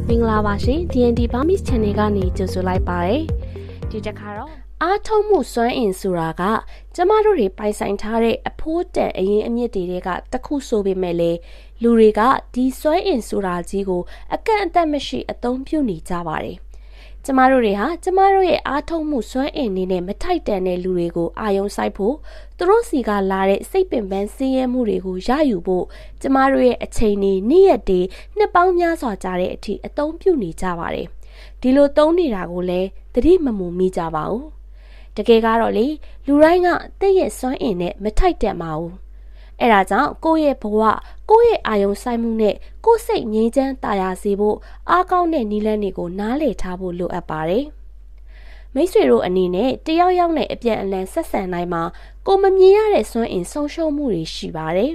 မင်္ဂလာပါရှင် DND Burmese Channel ကနေကြိုဆိုလိုက်ပါတယ်ဒီတစ်ခါတော့အားထုတ်မှုစွမ်းအင်ဆိုတာကကျမတို့တွေပိုင်ဆိုင်ထားတဲ့အဖိုးတန်အရင်အမြစ်တွေကတခုဆိုပေမဲ့လေလူတွေကဒီစွမ်းအင်ဆိုတာကြီးကိုအကန့်အသတ်မရှိအသုံးပြုနေကြပါတယ်ကျမတို့တွေဟာကျမတို့ရဲ့အားထုတ်မှုစွမ်းအင်နေနဲ့မထိုက်တန်တဲ့လူတွေကိုအာရုံစိုက်ဖို့သူတို့စီကလာတဲ့စိတ်ပင်ပန်းဆင်းရဲမှုတွေကိုရယူဖို့ကျမတို့ရဲ့အချိန်တွေနေ့ရက်တွေနှစ်ပေါင်းများစွာကြာတဲ့အထိအသုံးပြုနေကြပါတယ်ဒီလိုသုံးနေတာကိုလည်းသတိမမူမိကြပါဘူးတကယ်ကတော့လေလူတိုင်းကတည့်ရဲ့စွမ်းအင်နဲ့မထိုက်တန်ပါဘူးအဲ့ဒါကြောင့်ကိုယ့်ရဲ့ဘဝကိုယ့်ရဲ့အာယုံဆိုင်မှုနဲ့ကိုယ့်စိတ်ငြိမ်းချမ်းသာယာစေဖို့အားကောင်းတဲ့နည်းလမ်းတွေကိုနားလည်ထားဖို့လိုအပ်ပါတယ်မိတ်ဆွေတို့အနေနဲ့တယောက်ယောက်နဲ့အပြန်အလှန်ဆက်ဆံနိုင်မှာကိုမမြင်ရတဲ့စွမ်းအင်ဆုံးရှုံးမှုတွေရှိပါတယ်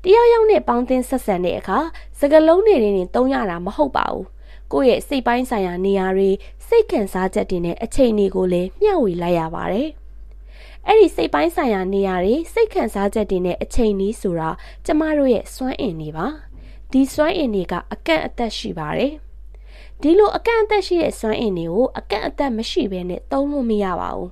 တယောက်ယောက်နဲ့ပေါင်းသင်းဆက်ဆံတဲ့အခါစကားလုံးတွေနဲ့သုံးရတာမဟုတ်ပါဘူးကိုယ့်ရဲ့စိတ်ပိုင်းဆိုင်ရာနေရာတွေစိတ်ခံစားချက်တွေနဲ့အချိန်တွေကိုလည်းမျှဝေလိုက်ရပါတယ်အဲ့ဒီစိတ်ပိုင်းဆိုင်ရာနေရာတွေစိတ်ခံစားချက်တွေနဲ့အချိန်ကြီးဆိုတာကျမတို့ရဲ့စွမ်းအင်တွေပါဒီစွမ်းအင်တွေကအကန့်အသတ်ရှိပါတယ်ဒီလိုအကန့်အသတ်ရှိတဲ့စွမ်းအင်တွေကိုအကန့်အသတ်မရှိဘဲနဲ့သုံးလို့မရပါဘူး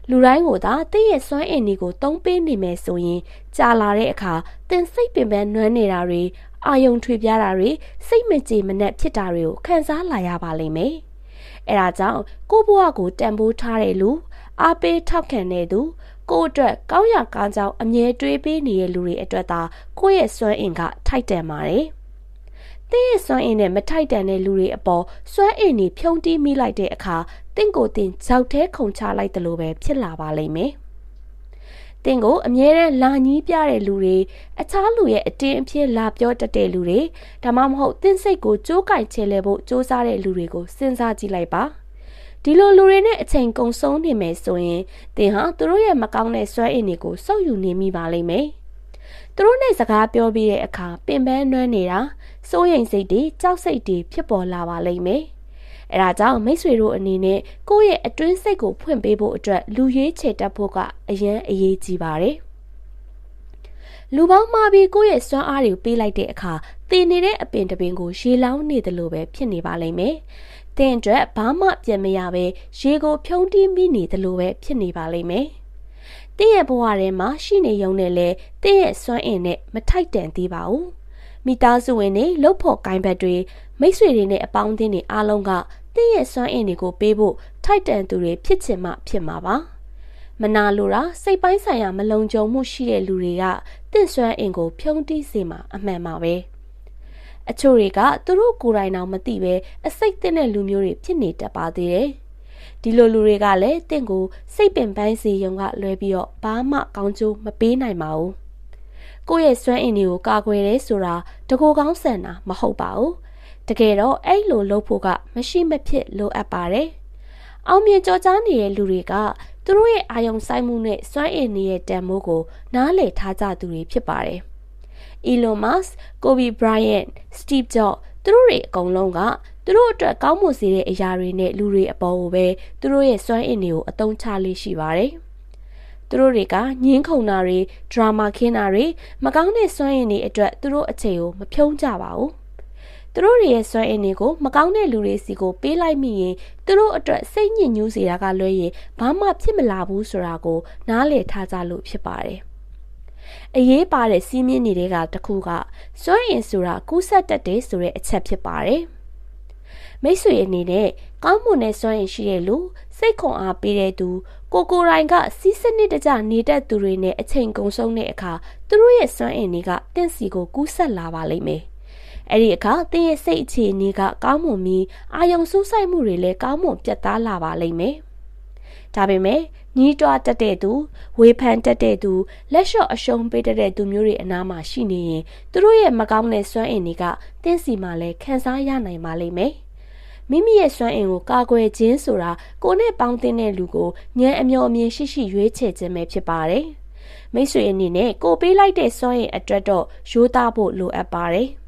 လူတိုင်းကိုသာတည့်ရဲ့စွမ်းအင်တွေကိုသုံးပေးနေမယ်ဆိုရင်ကြာလာတဲ့အခါသင်စိတ်ပင်ပန်းနွမ်းနေတာတွေအာယုံထွေပြားတာတွေစိတ်မကြေမနက်ဖြစ်တာတွေကိုခံစားလာရပါလိမ့်မယ်အဲဒါကြောင့်ကိုယ့်ဘဝကိုတန်ဖိုးထားတဲ့လူအားပေးထောက်ခံတဲ့သူကိုယ့်အတွက်ကောင်းရာကောင်းကြောင်းအမြဲတွေးပေးနေတဲ့လူတွေအတွက်သာကိုယ့်ရဲ့စွမ်းအင်ကထိုက်တန်ပါတယ်။သင်ရဲ့စွမ်းအင်နဲ့မထိုက်တန်တဲ့လူတွေအပေါ်စွမ်းအင်တွေဖြုံးတီးမိလိုက်တဲ့အခါတင့်ကိုယ်တင်ကြောက်သေးခုန်ချလိုက်တယ်လို့ပဲဖြစ်လာပါလိမ့်မယ်။တင့်ကိုအမြဲတမ်းလာညီးပြတဲ့လူတွေအခြားလူရဲ့အတင်းအဖြစ်လာပြောတတ်တဲ့လူတွေဒါမှမဟုတ်တင့်စိတ်ကိုကြိုးကင်ချဲလဲဖို့စူးစမ်းတဲ့လူတွေကိုစဉ်းစားကြည့်လိုက်ပါဒီလိုလူတွေနဲ့အချိန်ကုန်ဆုံးနေမယ်ဆိုရင်သင်ဟာသူတို့ရဲ့မကောင်းတဲ့စွမ်းအင်တွေကိုစုပ်ယူနေမိပါလိမ့်မယ်သူတို့နဲ့စကားပြောပြီးတဲ့အခါပင်ပန်းနွမ်းနေတာစိုးရိမ်စိတ်တွေကြောက်စိတ်တွေဖြစ်ပေါ်လာပါလိမ့်မယ်အဲဒါကြောင့်မိတ်ဆွေတို့အနေနဲ့ကိုယ့်ရဲ့အတွင်းစိတ်ကိုဖွင့်ပေးဖို့အတွက်လူရွေးချယ်တတ်ဖို့ကအရန်အရေးကြီးပါတယ်လူပေါင်းမှာပြီးကိုယ့်ရဲ့စွမ်းအားတွေကိုပေးလိုက်တဲ့အခါတည်နေတဲ့အပင်တစ်ပင်ကိုရေလောင်းနေတယ်လို့ပဲဖြစ်နေပါလိမ့်မယ်။တင်းအတွက်ဘာမှပြန်မရပဲရေကိုဖြုံးတီးမိနေတယ်လို့ပဲဖြစ်နေပါလိမ့်မယ်။တင်းရဲ့ဘဝထဲမှာရှိနေရုံနဲ့လဲတင်းရဲ့စွမ်းအင်နဲ့မထိုက်တန်သေးပါဘူး။မိသားစုဝင်တွေလှုပ်ဖို့ကိုင်းဘက်တွေမိတ်ဆွေတွေနဲ့အပေါင်းအသင်းတွေအားလုံးကတင်းရဲ့စွမ်းအင်တွေကိုပေးဖို့ထိုက်တန်သူတွေဖြစ်ချင်မှဖြစ်မှာပါ။မနာလိုတာစိတ်ပိုင်းဆိုင်ရာမလုံခြုံမှုရှိတဲ့လူတွေကတင့်စွမ်းအင်ကိုဖြုံးတီးစေမှာအမှန်ပါပဲအချို့တွေကသူတို့ကိုယ်တိုင်တော့မသိပဲအစိတ်တဲ့လူမျိုးတွေဖြစ်နေတတ်ပါသေးတယ်ဒီလိုလူတွေကလည်းတင့်ကိုစိတ်ပင်ပန်းစေရုံကလွဲပြီးတော့ဘာမှကောင်းကျိုးမပေးနိုင်ပါဘူးကိုယ့်ရဲ့စွမ်းအင်တွေကိုကာကွယ်ရဲဆိုတာတကူကောင်းဆန်တာမဟုတ်ပါဘူးတကယ်တော့အဲ့လိုလုပ်ဖို့ကမရှိမဖြစ်လိုအပ်ပါတယ်အောင်မြင်ကြော်ကြားနေတဲ့လူတွေကသူတို့ရဲ့အာယုံစိုက်မှုနဲ့စွမ်းအင်ရဲ့တန်ဖိုးကိုနားလည်ထားကြသူတွေဖြစ်ပါတယ်။ Elon Musk, Kobe Bryant, Steve Jobs သူတို့တွေအကုန်လုံးကသူတို့အတွက်ကောင်းမွန်စေတဲ့အရာတွေနဲ့လူတွေအပေါ်ကိုပဲသူတို့ရဲ့စွမ်းအင်တွေကိုအသုံးချလေးရှိပါတယ်။သူတို့တွေကညှင်းခုန်တာတွေဒရာမာခင်းတာတွေမကောင်းတဲ့စွမ်းအင်တွေအတွက်သူတို့အချိန်ကိုမဖြုံးကြပါဘူး။သူတို့ရဲ့စွမ်းအင်တွေကိုမကောင်းတဲ့လူတွေစီကိုပေးလိုက်မိရင်သူတို့အတွက်စိတ်ညစ်ညူးစေတာကလွဲရင်ဘာမှဖြစ်မလာဘူးဆိုတာကိုနားလည်ထားကြလို့ဖြစ်ပါတယ်။အရေးပါတဲ့စီးမြင့်နေတဲ့တခုကစွမ်းအင်ဆိုတာကူးဆက်တတ်တယ်ဆိုတဲ့အချက်ဖြစ်ပါတယ်။မိတ်ဆွေအနေနဲ့ကောင်းမွန်တဲ့စွမ်းအင်ရှိတဲ့လူစိတ်ခွန်အားပေးတဲ့သူကိုယ်တိုင်ကစီးစနစ်တကျနေတတ်သူတွေနဲ့အချိန်ကုန်ဆုံးတဲ့အခါသူတို့ရဲ့စွမ်းအင်တွေကတင့်စီကိုကူးဆက်လာပါလိမ့်မယ်။အဲ့ဒီအခါသင်ရဲ့စိတ်အခြေအနေကကောင်းမွန်ပြီးအာယုံစူးစိုက်မှုတွေလည်းကောင်းမွန်ပြတ်သားလာပါလိမ့်မယ်။ဒါပေမဲ့ညီးတွားတတ်တဲ့သူဝေဖန်တတ်တဲ့သူလက်လျှော့အရှုံးပေးတတ်တဲ့သူမျိုးတွေအနားမှာရှိနေရင်သူတို့ရဲ့မကောင်းတဲ့စွမ်းအင်တွေကသင်စီမှာလည်းခံစားရနိုင်ပါလိမ့်မယ်။မိမိရဲ့စွမ်းအင်ကိုကာကွယ်ခြင်းဆိုတာကိုယ်နဲ့ပေါင်းသင်းတဲ့လူကိုဉာဏ်အမျှော်အမြင်ရှိရွေးချယ်ခြင်းပဲဖြစ်ပါတယ်။မိတ်ဆွေအနေနဲ့ကိုပေးလိုက်တဲ့စွမ်းအင်အတွက်တော့ရိုးသားဖို့လိုအပ်ပါတယ်။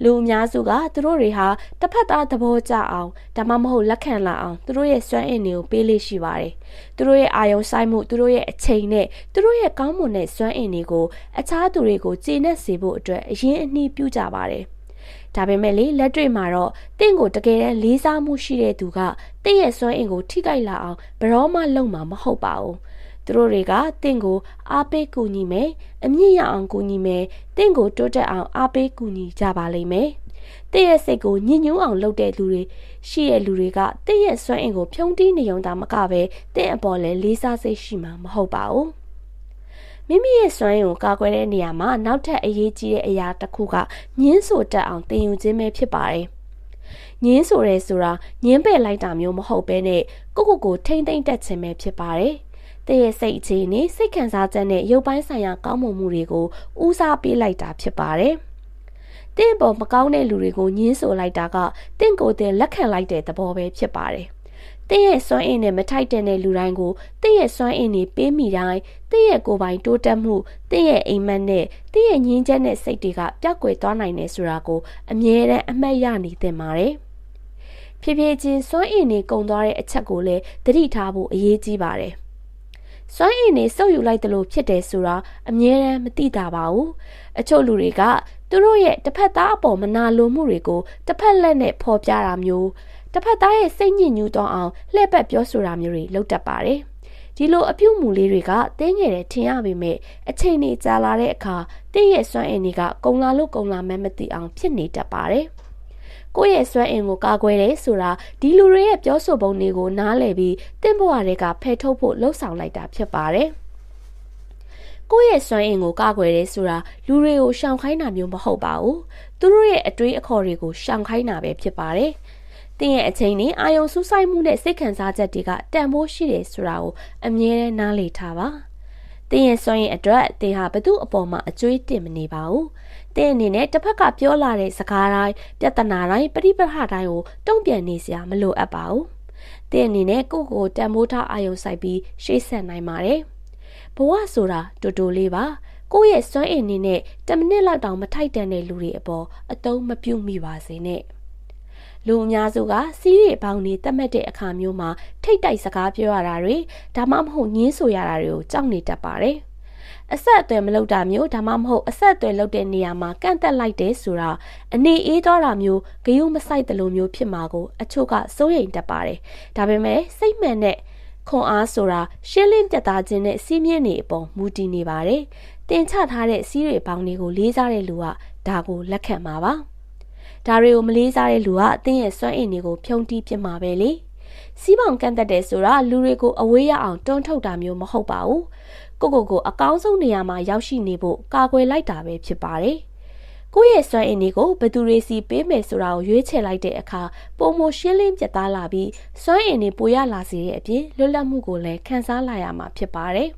လူအများစုကသူတို့တွေဟာတစ်ဖက်သားသဘောကျအောင်ဒါမှမဟုတ်လက်ခံလာအောင်သူတို့ရဲ့စွမ်းအင်တွေကိုပေးလို့ရှိပါတယ်။သူတို့ရဲ့အာယုံဆိုင်မှုသူတို့ရဲ့အချိန်နဲ့သူတို့ရဲ့ကောင်းမွန်တဲ့စွမ်းအင်တွေကိုအခြားသူတွေကိုကျေနပ်စေဖို့အတွက်အရင်အနှီးပြုကြပါတယ်။ ဒါပေမဲ့လေလက်တွေ့မှာတော့တင့်ကိုတကယ်တမ်းလေးစားမှုရှိတဲ့သူကတင့်ရဲ့စွမ်းအင်ကိုထိခိုက်လာအောင်ဘယ်တော့မှလုပ်မှာမဟုတ်ပါဘူးသူတို့တွေကတင့်ကိုအားပေးကူညီမယ်အမြင့်ရအောင်ကူညီမယ်တင့်ကိုတိုးတက်အောင်အားပေးကူညီကြပါလိမ့်မယ်တင့်ရဲ့စိတ်ကိုညှဉ်းညူးအောင်လုပ်တဲ့လူတွေရှိတဲ့လူတွေကတင့်ရဲ့စွမ်းအင်ကိုဖြုံးတီးနေုံသာမကပဲတင့်အပေါ်လည်းလေးစားစိတ်ရှိမှာမဟုတ်ပါဘူးမိမိရဲ့စွမ်းရည်ကိုကာကွယ်တဲ့နေရာမှာနောက်ထပ်အရေးကြီးတဲ့အရာတစ်ခုကညှင်းဆိုတတ်အောင်သင်ယူခြင်းပဲဖြစ်ပါတယ်။ညှင်းဆိုရဲဆိုတာညှင်းပယ်လိုက်တာမျိုးမဟုတ်ဘဲနဲ့ကိုထိမ့်သိမ့်တက်ခြင်းပဲဖြစ်ပါတယ်။တည့်ရဲ့စိတ်အခြေအနေစိတ်ခံစားချက်နဲ့ရုပ်ပိုင်းဆိုင်ရာကောင်းမွန်မှုတွေကိုဦးစားပေးလိုက်တာဖြစ်ပါတယ်။တင့်ပေါ်မကောင်းတဲ့လူတွေကိုညှင်းဆိုလိုက်တာကတင့်ကိုယ်တင်လက်ခံလိုက်တဲ့သဘောပဲဖြစ်ပါတယ်။တင့်ရဲ့စွမ်းအင်နဲ့မထိုက်တဲ့လူတိုင်းကိုတင့်ရဲ့စွမ်းအင်တွေပေးမိတိုင်းတင့်ရဲ့ကိုယ်ပိုင်တိုးတက်မှုတင့်ရဲ့အိမ်မက်နဲ့တင့်ရဲ့ငြင်းချက်နဲ့စိတ်တွေကပျောက်ကွယ်သွားနိုင်တယ်ဆိုတာကိုအမြဲတမ်းအမှတ်ရနေသင့်ပါတယ်။ဖြည်းဖြည်းချင်းစွမ်းအင်တွေကုန်သွားတဲ့အချက်ကိုလည်းသတိထားဖို့အရေးကြီးပါတယ်။စွမ်းအင်တွေစုပ်ယူလိုက်တယ်လို့ဖြစ်တယ်ဆိုတာအမြဲတမ်းမသိတာပါဘူး။အချို့လူတွေကသူတို့ရဲ့တစ်ဖက်သားအပေါ်မနာလိုမှုတွေကိုတစ်ဖက်လက်နဲ့ဖော်ပြတာမျိုးတစ်ဖက်သားရဲ့စိတ်ညစ်ညူးသွားအောင်လှည့်ပတ်ပြောဆိုတာမျိုးတွေလုပ်တတ်ပါတယ်။ဒီလိုအပြုအမူလေးတွေကတင်းငယ်တယ်ထင်ရပေမဲ့အချိန်ကြီးကြာလာတဲ့အခါတင်းရဲ့စွမ်းအင်တွေကကုံလာလို့ကုံလာမှမသိအောင်ဖြစ်နေတတ်ပါတယ်။ကိုယ့်ရဲ့စွမ်းအင်ကိုကာကွယ်တယ်ဆိုတာဒီလူတွေရဲ့ပြောဆိုပုံတွေကိုနားလည်ပြီးတင်းဘဝတွေကဖယ်ထုတ်ဖို့လှုံ့ဆော်လိုက်တာဖြစ်ပါတယ်။ကိုယ့်ရဲ့စွမ်းအင်ကိုကာကွယ်တယ်ဆိုတာလူတွေကိုရှောင်ခိုင်းတာမျိုးမဟုတ်ပါဘူး။သူတို့ရဲ့အတွေးအခေါ်တွေကိုရှောင်ခိုင်းတာပဲဖြစ်ပါတယ်။တင်းရဲ့အချိန်နဲ့အာယုံစူးစိုက်မှုနဲ့စိတ်ခံစားချက်တွေကတန်ဖိုးရှိတယ်ဆိုတာကိုအမြဲတမ်းနားလည်ထားပါ။တင်းရဲ့စွမ်းရည်အတွက်တင်းဟာဘသူ့အပေါ်မှာအကျွေးတင်မနေပါဘူး။တင်းအနေနဲ့တစ်ဖက်ကပြောလာတဲ့စကားတိုင်းပြဿနာတိုင်းပဋိပက္ခတိုင်းကိုတုံ့ပြန်နေစရာမလိုအပ်ပါဘူး။တင်းအနေနဲ့ကိုတန်ဖိုးထားအာယုံစိုက်ပြီးရှေ့ဆက်နိုင်ပါတယ်။ဘဝဆိုတာတူတူလေးပါ။ကိုယ့်ရဲ့စွမ်းအင်အနေနဲ့10မိနစ်လောက်တောင်မထိုက်တန်တဲ့လူတွေအပေါ်အသုံးမပြုမိပါစေနဲ့။လူအများစုကစီးရီပေါင်းနေတတ်မှတ်တဲ့အခါမျိုးမှာထိတ်တိုက်စကားပြောရတာတွေဒါမှမဟုတ်ညင်းဆိုရတာတွေကိုကြောက်နေတတ်ပါတယ်။အဆက်အသွယ်မလုပ်တာမျိုးဒါမှမဟုတ်အဆက်အသွယ်လုပ်တဲ့နေရာမှာကန့်သက်လိုက်တဲ့ဆိုတာအနေအေးသွားတာမျိုးဂယုမဆိုင်တဲ့လိုမျိုးဖြစ်မှာကိုအချို့ကစိုးရိမ်တတ်ပါတယ်။ဒါပေမဲ့စိတ်မှန်တဲ့ခွန်အားဆိုတာရှင်းလင်းပြသခြင်းနဲ့စီးမြင့်နေအပေါ်မူတည်နေပါတယ်။တင်ချထားတဲ့စီးရီပေါင်းတွေကိုလေးစားတဲ့လူကဒါကိုလက်ခံမှာပါ။ဒါတွေကိုမလေးစားတဲ့လူကအတင်းရဲ့စွမ်းအင်တွေကိုဖြုံးတီးပြမှာပဲလေစီးပေါင်ကန့်သက်တယ်ဆိုတာလူတွေကိုအဝေးရအောင်တွန်းထုတ်တာမျိုးမဟုတ်ပါဘူးကိုအကောင်းဆုံးနေရာမှာရောက်ရှိနေဖို့ကာကွယ်လိုက်တာပဲဖြစ်ပါတယ်ကိုယ့်ရဲ့စွမ်းအင်တွေကိုဘယ်သူတွေစီပေးမယ်ဆိုတာကိုရွေးချယ်လိုက်တဲ့အခါပုံမရှင်းလင်းပြသလာပြီးစွမ်းအင်တွေပိုရလာစေတဲ့အပြင်လွတ်လပ်မှုကိုလည်းခံစားလာရမှာဖြစ်ပါတယ်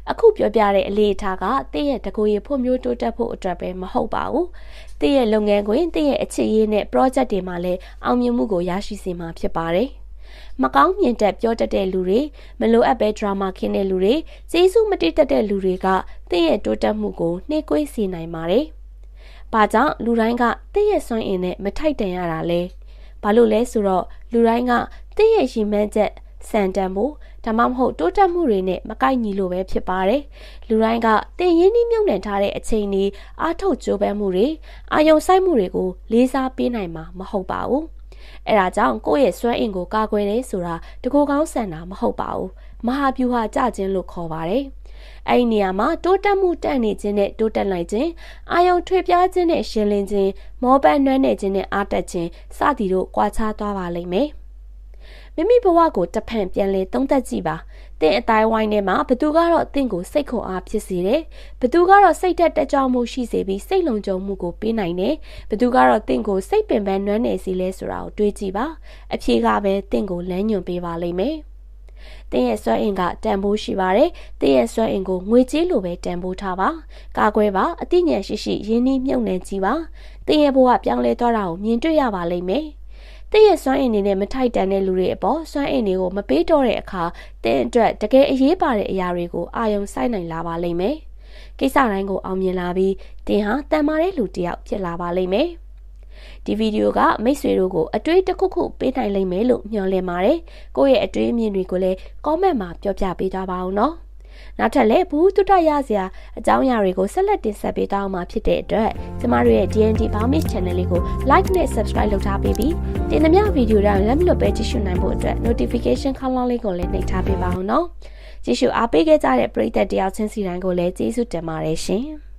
အခုပြောပြတဲ့အလေးထားကတည့်ရဲ့တကူရဖွံ့ဖြိုးတိုးတက်ဖို့အတွက်ပဲမဟုတ်ပါဘူး။တည့်ရဲ့လုပ်ငန်းခွင်တည့်ရဲ့အခြေရေးနဲ့ project တွေမှာလည်းအောင်မြင်မှုကိုရရှိစေမှာဖြစ်ပါတယ်။မကောင်းမြင်တတ်ပြောတတ်တဲ့လူတွေမလိုအပ်ပဲ drama ခင်းတဲ့လူတွေကျေးဇူးမတည်တတ်တဲ့လူတွေကတည့်ရဲ့တိုးတက်မှုကိုနှေးကွေးစေနိုင်ပါတယ်။ဘာကြောင့်လူတိုင်းကတည့်ရဲ့စွမ်းအင်နဲ့မထိုက်တန်ရတာလဲ။ဘာလို့လဲဆိုတော့လူတိုင်းကတည့်ရဲ့ရည်မှန်းချက်စံတန်ဖို့ဒါမှမဟုတ်တိုးတက်မှုတွေနဲ့မကိုက်ညီလို့ပဲဖြစ်ပါတယ်။လူတိုင်းကတင်ရင်းနှီးမြုပ်နှံထားတဲ့အချိန်นี้အားထုတ်ကြိုးပမ်းမှုတွေအာယုံစိုက်မှုတွေကိုလေးစားပေးနိုင်မှာမဟုတ်ပါဘူး။အဲဒါကြောင့်ကိုယ့်ရဲ့စွမ်းအင်ကိုကာကွယ်တယ်ဆိုတာတကူကောင်းဆန်တာမဟုတ်ပါဘူး။မဟာဗျူဟာကြခြင်းလို့ခေါ်ပါတယ်။အဲဒီနေရာမှာတိုးတက်မှုတန့်နေခြင်းနဲ့တိုးတက်နိုင်ခြင်းအာယုံထွေပြားခြင်းနဲ့ရှင်းလင်းခြင်းမောပန်းနွမ်းနယ်ခြင်းနဲ့အားတက်ခြင်းစသည်တို့ကွာခြားသွားပါလိမ့်မယ်။မိမိဘဝကိုတဖန်ပြန်လဲသုံးသပ်ကြည့်ပါတင့်အတိုင်းဝိုင်းထဲမှာဘသူကတော့တင့်ကိုစိတ်ခွန်အားဖြစ်စေတယ်ဘသူကတော့စိတ်တက်ကြွမှုရှိစေပြီးစိတ်လုံခြုံမှုကိုပေးနိုင်တယ်ဘသူကတော့တင့်ကိုစိတ်ပင်ပန်းနွမ်းနယ်စေလဲဆိုတာကိုတွေးကြည့်ပါအဖြေကပဲတင့်ကိုလမ်းညွှန်ပေးပါလိမ့်မယ်တင်းရဲ့စွမ်းအင်ကတန်ဖိုးရှိပါတယ်တင်းရဲ့စွမ်းအင်ကိုငွေကြေးလိုပဲတန်ဖိုးထားပါကာကွယ်ပါအသိဉာဏ်ရှိရှိရင်းနှီးမြှုပ်နှံကြည့်ပါတင်းရဲ့ဘဝပြောင်းလဲသွားတာကိုမြင်တွေ့ရပါလိမ့်မယ်တင်းရဲ့စွမ်းအင်တွေနဲ့မထိုက်တန်တဲ့လူတွေအပေါ်စွမ်းအင်တွေကိုမပေးတော့တဲ့အခါတင်းအတွက်တကယ်အရေးပါတဲ့အရာတွေကိုအာရုံစိုက်နိုင်လာပါလိမ့်မယ်ကိစ္စတိုင်းကိုအောင်မြင်လာပြီးတင်းဟာတန်မာတဲ့လူတစ်ယောက်ဖြစ်လာပါလိမ့်မယ်ဒီဗီဒီယိုကမိတ်ဆွေတို့ကိုအတွေ့တစ်ခုခုပေးနိုင်လိမ့်မယ်လို့မျှော်လင့်ပါတယ်ကိုယ့်ရဲ့အတွေ့အမြင်တွေကိုလည်း comment မှာပြောပြပေးကြပါဦးနော် နောက်ထပ်လည်းဘူးတုတရစရာအကြောင်းအရာတွေကိုဆက်လက်တင်ဆက်ပေးသွားမှာဖြစ်တဲ့အတွက်ကျမတို့ရဲ့ DND Burmese Channel လေးကို like နဲ့ subscribe လုပ်ထားပေးပြီးတင်သမျှဗီဒီယိုတိုင်းလက်မလွတ်ပဲကြည့်ရှုနိုင်ဖို့အတွက် notification ခေါင်းလောင်းလေးကိုလည်းနှိပ်ထားပေးပါဦးနော်ကြည့်ရှုအားပေးခဲ့ကြတဲ့ပရိသတ်တယောက်ချင်းစီတိုင်းကိုလည်းကျေးဇူးတင်ပါတယ်ရှင်